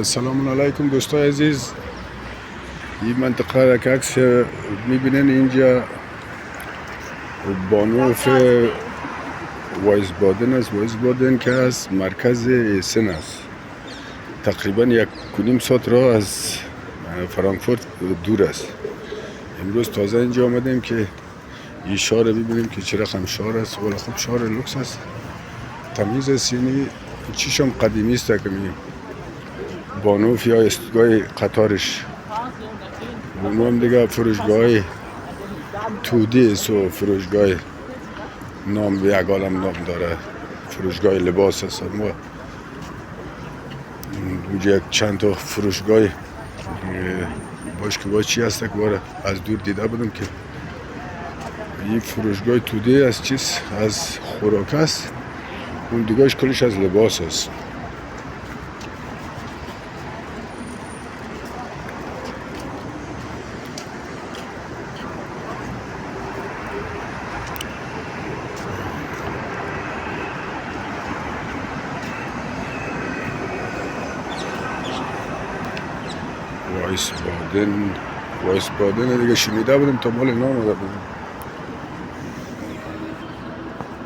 سلام علیکم دوستای عزیز. این منطقه را که عکس میبینن اینجا بانوف وایسبادن است. وایسبادن که از مرکز ایسن است، تقریبا 1.5 ساعت راه از فرانکفورت دور است. امروز تازه اینجا آمدیم که این شهر رو ببینیم که چه رقم شهر است. ولی خب شهر لوکس است، تمیز است، یعنی چیشم قدیمی است. که بانوف یا استگاه قطارش اونو هم دیگه فروشگاه تودی است و فروشگاه نام یک عالم نام داره، فروشگاه لباس است. ما اونجا یک چند تا فروشگاه باش که باید چی هست که باره از دور دیده بودم که این فروشگاه تودی از چیز از خوراک است، اون دیگهش کلش از لباس است. وایسبادن دیگه شنیده بودم تا مال نام دادم.